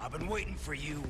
I've been waiting for you,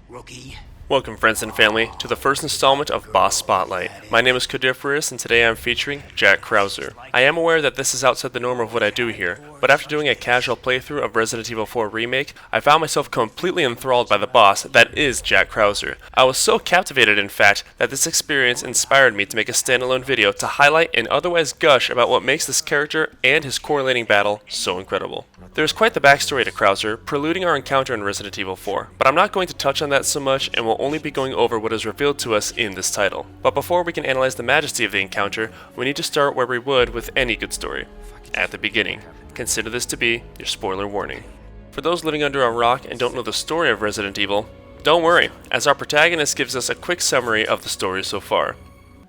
rookie. Welcome, friends and family, to the first installment of Boss Spotlight. My name is Codiferous, and today I'm featuring Jack Krauser. I am aware that this is outside the norm of what I do here, but after doing a casual playthrough of Resident Evil 4 Remake, I found myself completely enthralled by the boss that is Jack Krauser. I was so captivated, in fact, that this experience inspired me to make a standalone video to highlight and otherwise gush about what makes this character and his correlating battle so incredible. There is quite the backstory to Krauser, preluding our encounter in Resident Evil 4, but I'm not going to touch on that so much and will only be going over what is revealed to us in this title. But before we can analyze the majesty of the encounter, we need to start where we would with any good story, at the beginning. Consider this to be your spoiler warning. For those living under a rock and don't know the story of Resident Evil, don't worry, as our protagonist gives us a quick summary of the story so far.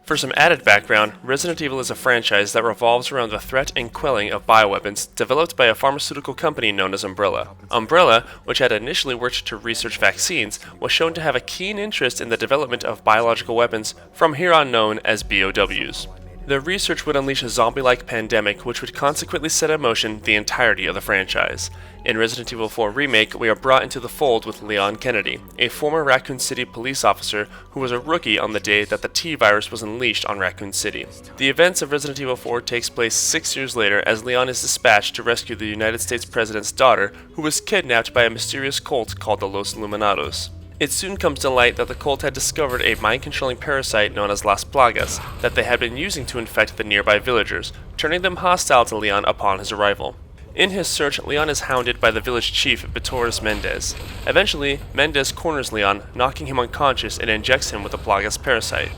For some added background, Resident Evil is a franchise that revolves around the threat and quelling of bioweapons developed by a pharmaceutical company known as Umbrella. Umbrella, which had initially worked to research vaccines, was shown to have a keen interest in the development of biological weapons, from here on known as BOWs. Their research would unleash a zombie-like pandemic which would consequently set in motion the entirety of the franchise. In Resident Evil 4 Remake, we are brought into the fold with Leon Kennedy, a former Raccoon City police officer who was a rookie on the day that the T-virus was unleashed on Raccoon City. The events of Resident Evil 4 takes place 6 years later as Leon is dispatched to rescue the United States President's daughter, who was kidnapped by a mysterious cult called the Los Illuminados. It soon comes to light that the cult had discovered a mind-controlling parasite known as Las Plagas that they had been using to infect the nearby villagers, turning them hostile to Leon upon his arrival. In his search, Leon is hounded by the village chief, Vitoris Mendez. Eventually, Mendez corners Leon, knocking him unconscious and injects him with the Plagas parasite.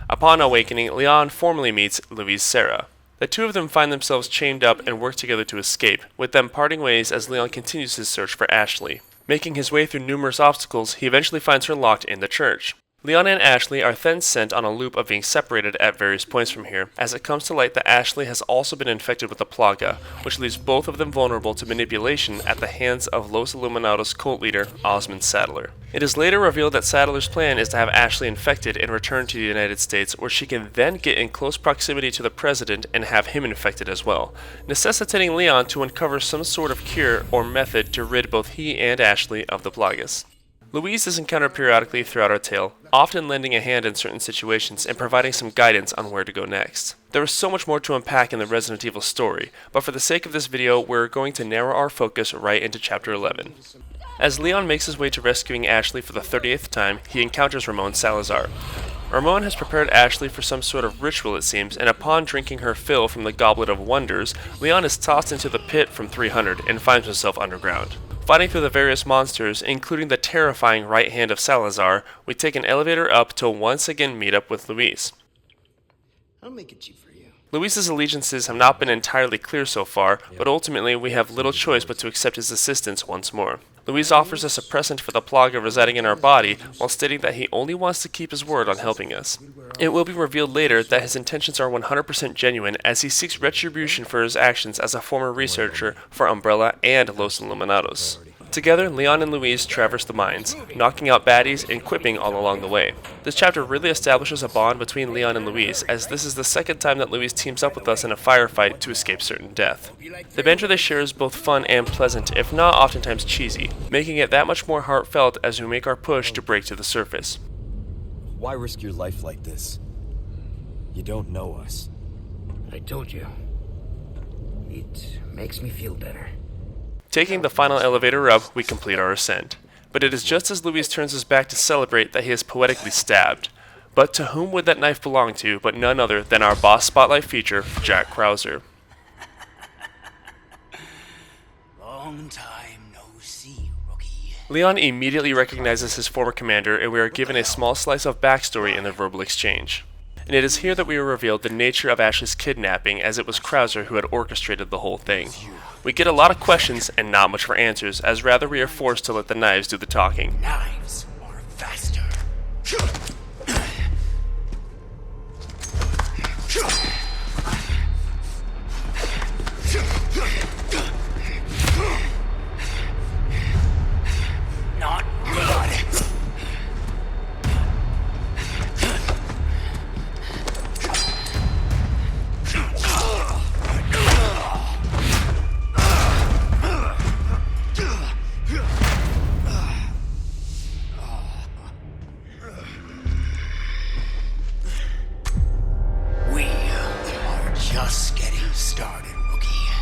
Upon awakening, Leon formally meets Louise Serra. The two of them find themselves chained up and work together to escape, with them parting ways as Leon continues his search for Ashley. Making his way through numerous obstacles, he eventually finds her locked in the church. Leon and Ashley are then sent on a loop of being separated at various points from here, as it comes to light that Ashley has also been infected with the Plaga, which leaves both of them vulnerable to manipulation at the hands of Los Illuminados cult leader Osmond Saddler. It is later revealed that Saddler's plan is to have Ashley infected and returned to the United States, where she can then get in close proximity to the president and have him infected as well, necessitating Leon to uncover some sort of cure or method to rid both he and Ashley of the Plagas. Louise is encountered periodically throughout our tale, often lending a hand in certain situations and providing some guidance on where to go next. There is so much more to unpack in the Resident Evil story, but for the sake of this video, we're going to narrow our focus right into Chapter 11. As Leon makes his way to rescuing Ashley for the 38th time, he encounters Ramon Salazar. Ramon has prepared Ashley for some sort of ritual, it seems, and upon drinking her fill from the Goblet of Wonders, Leon is tossed into the pit from 300 and finds himself underground. Fighting through the various monsters, including the terrifying right hand of Salazar, we take an elevator up to once again meet up with Louise. I'll make it cheap for you. Louise's allegiances have not been entirely clear so far, but ultimately we have little choice but to accept his assistance once more. Louise offers us a present for the Plaga residing in our body, while stating that he only wants to keep his word on helping us. It will be revealed later that his intentions are 100% genuine, as he seeks retribution for his actions as a former researcher for Umbrella and Los Illuminados. Together, Leon and Louise traverse the mines, knocking out baddies and quipping all along the way. This chapter really establishes a bond between Leon and Louise, as this is the second time that Louise teams up with us in a firefight to escape certain death. The banter they share is both fun and pleasant, if not oftentimes cheesy, making it that much more heartfelt as we make our push to break to the surface. Why risk your life like this? You don't know us. I told you. It makes me feel better. Taking the final elevator up, we complete our ascent. But it is just as Louise turns his back to celebrate that he is poetically stabbed. But to whom would that knife belong to but none other than our Boss Spotlight feature, Jack Krauser. Long time no see, rookie. Leon immediately recognizes his former commander, and we are given a small slice of backstory in the verbal exchange. And it is here that we are revealed the nature of Ashley's kidnapping, as it was Krauser who had orchestrated the whole thing. We get a lot of questions and not much for answers, as rather we are forced to let the knives do the talking. Knives are faster. Not good.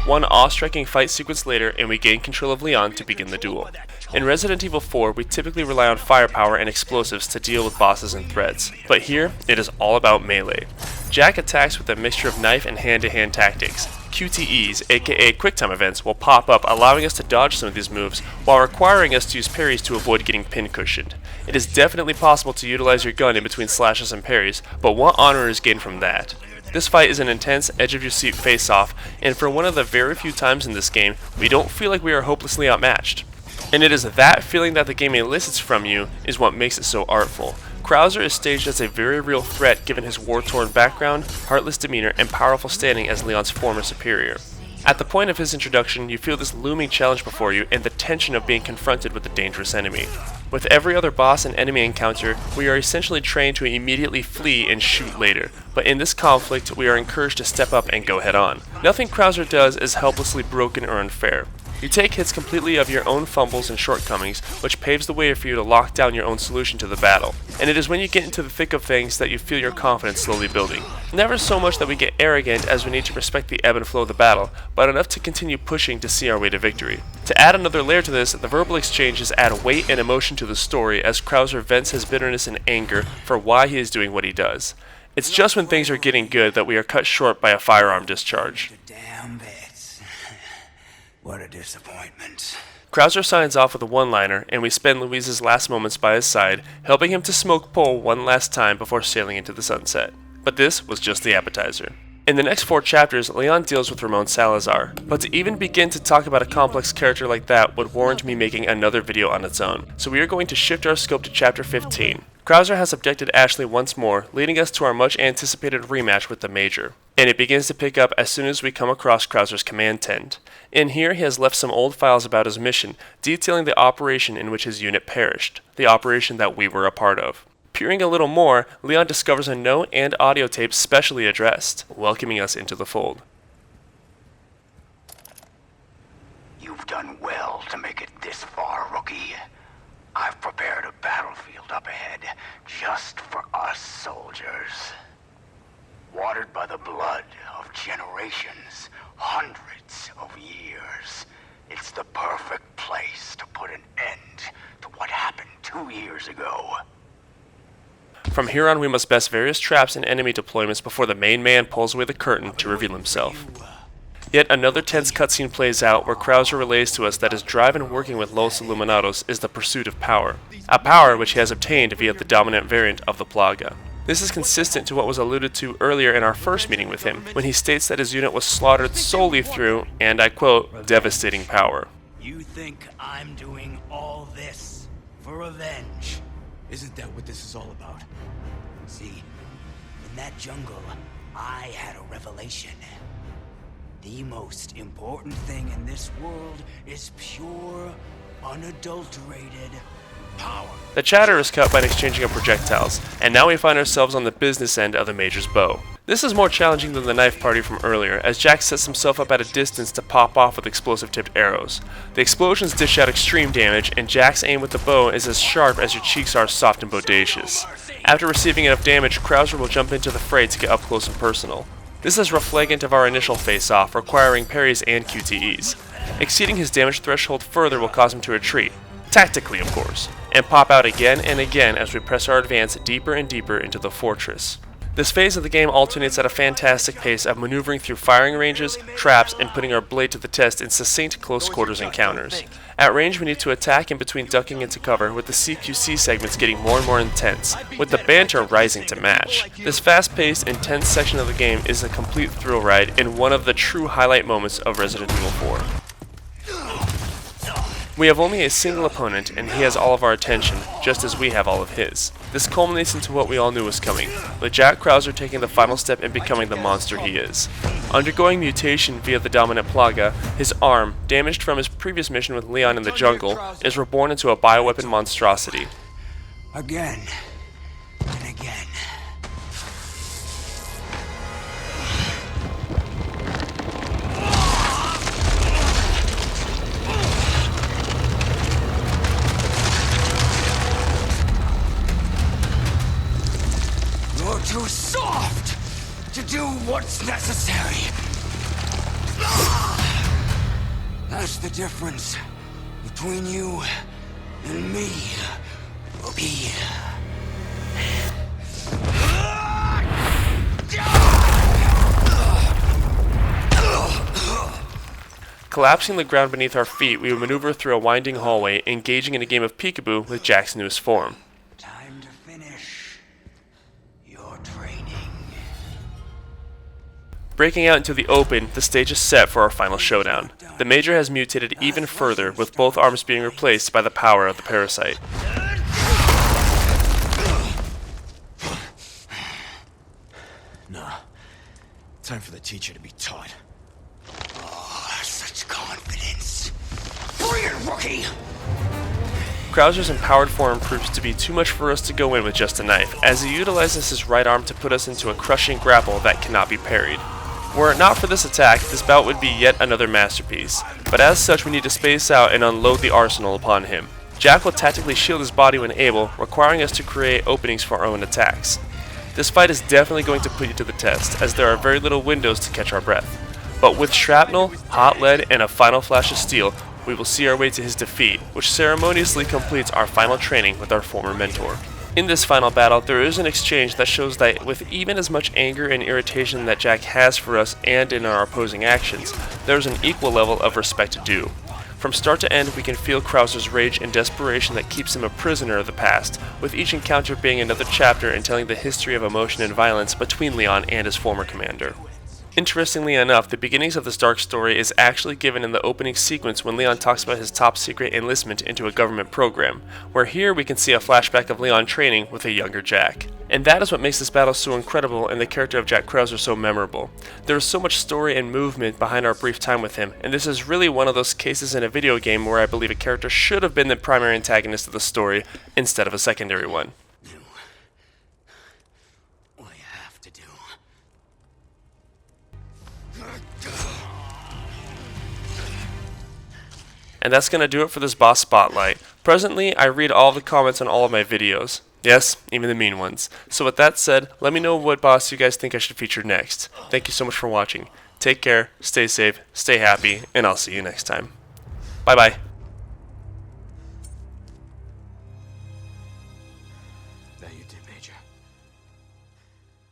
One awe-striking fight sequence later, and we gain control of Leon to begin the duel. In Resident Evil 4, we typically rely on firepower and explosives to deal with bosses and threats, but here, it is all about melee. Jack attacks with a mixture of knife and hand-to-hand tactics. QTEs, aka QuickTime events, will pop up, allowing us to dodge some of these moves, while requiring us to use parries to avoid getting pin-cushioned. It is definitely possible to utilize your gun in between slashes and parries, but what honor is gained from that? This fight is an intense, edge-of-your-seat face-off, and for one of the very few times in this game, we don't feel like we are hopelessly outmatched. And it is that feeling that the game elicits from you is what makes it so artful. Krauser is staged as a very real threat given his war-torn background, heartless demeanor, and powerful standing as Leon's former superior. At the point of his introduction, you feel this looming challenge before you and the tension of being confronted with a dangerous enemy. With every other boss and enemy encounter, we are essentially trained to immediately flee and shoot later, but in this conflict, we are encouraged to step up and go head-on. Nothing Krauser does is helplessly broken or unfair. You take hits completely of your own fumbles and shortcomings, which paves the way for you to lock down your own solution to the battle. And it is when you get into the thick of things that you feel your confidence slowly building. Never so much that we get arrogant as we need to respect the ebb and flow of the battle, but enough to continue pushing to see our way to victory. To add another layer to this, the verbal exchanges add weight and emotion to the story as Krauser vents his bitterness and anger for why he is doing what he does. It's just when things are getting good that we are cut short by a firearm discharge. Damn bits. What a disappointment. Krauser signs off with a one-liner, and we spend Louise's last moments by his side, helping him to smoke pole one last time before sailing into the sunset. But this was just the appetizer. In the next 4 chapters, Leon deals with Ramon Salazar, but to even begin to talk about a complex character like that would warrant me making another video on its own, so we are going to shift our scope to chapter 15. Krauser has abducted Ashley once more, leading us to our much-anticipated rematch with the Major. And it begins to pick up as soon as we come across Krauser's command tent. In here, he has left some old files about his mission, detailing the operation in which his unit perished, the operation that we were a part of. Peering a little more, Leon discovers a note and audio tape specially addressed, welcoming us into the fold. You've done well to make it this far, rookie. I've prepared a battlefield up ahead just for us soldiers. Watered by the blood of generations, hundreds of years. It's the perfect place to put an end to what happened 2 years ago. From here on, we must best various traps and enemy deployments before the main man pulls away the curtain to reveal himself. Yet another tense cutscene plays out where Krauser relays to us that his drive in working with Los Illuminados is the pursuit of power, a power which he has obtained via the dominant variant of the Plaga. This is consistent to what was alluded to earlier in our first meeting with him, when he states that his unit was slaughtered solely through, and I quote, devastating power. You think I'm doing all this for revenge? Isn't that what this is all about? See, in that jungle, I had a revelation. The most important thing in this world is pure, unadulterated power. The chatter is cut by an exchanging of projectiles, and now we find ourselves on the business end of the Major's bow. This is more challenging than the knife party from earlier, as Jack sets himself up at a distance to pop off with explosive-tipped arrows. The explosions dish out extreme damage, and Jack's aim with the bow is as sharp as your cheeks are soft and bodacious. After receiving enough damage, Krauser will jump into the fray to get up close and personal. This is reflection of our initial face-off, requiring parries and QTEs. Exceeding his damage threshold further will cause him to retreat, tactically of course, and pop out again and again as we press our advance deeper and deeper into the fortress. This phase of the game alternates at a fantastic pace of maneuvering through firing ranges, traps, and putting our blade to the test in succinct close quarters encounters. At range, we need to attack in between ducking into cover, with the CQC segments getting more and more intense, with the banter rising to match. This fast-paced, intense section of the game is a complete thrill ride and one of the true highlight moments of Resident Evil 4. We have only a single opponent, and he has all of our attention, just as we have all of his. This culminates into what we all knew was coming, with Jack Krauser taking the final step in becoming the monster he is. Undergoing mutation via the dominant Plaga, his arm, damaged from his previous mission with Leon in the jungle, is reborn into a bioweapon monstrosity. Again and again. You're too soft to do what's necessary. That's the difference between you and me, rookie. Collapsing the ground beneath our feet, we would maneuver through a winding hallway, engaging in a game of peekaboo with Jack's newest form. Time to finish your training. Breaking out into the open, the stage is set for our final showdown. The Major has mutated even further, with both arms being replaced by the power of the parasite. Nah. Time for the teacher to be taught. Such confidence. Bring it, rookie! Krauser's empowered form proves to be too much for us to go in with just a knife, as he utilizes his right arm to put us into a crushing grapple that cannot be parried. Were it not for this attack, this bout would be yet another masterpiece, but as such we need to space out and unload the arsenal upon him. Jack will tactically shield his body when able, requiring us to create openings for our own attacks. This fight is definitely going to put you to the test, as there are very little windows to catch our breath. But with shrapnel, hot lead, and a final flash of steel, we will see our way to his defeat, which ceremoniously completes our final training with our former mentor. In this final battle, there is an exchange that shows that with even as much anger and irritation that Jack has for us and in our opposing actions, there is an equal level of respect due. From start to end, we can feel Krauser's rage and desperation that keeps him a prisoner of the past, with each encounter being another chapter in telling the history of emotion and violence between Leon and his former commander. Interestingly enough, the beginnings of this dark story is actually given in the opening sequence when Leon talks about his top secret enlistment into a government program, where here we can see a flashback of Leon training with a younger Jack. And that is what makes this battle so incredible and the character of Jack Krauser so memorable. There is so much story and movement behind our brief time with him, and this is really one of those cases in a video game where I believe a character should have been the primary antagonist of the story instead of a secondary one. What you have to do. And that's going to do it for this boss spotlight. Presently, I read all the comments on all of my videos. Yes, even the mean ones. So with that said, let me know what boss you guys think I should feature next. Thank you so much for watching. Take care, stay safe, stay happy, and I'll see you next time. Bye bye.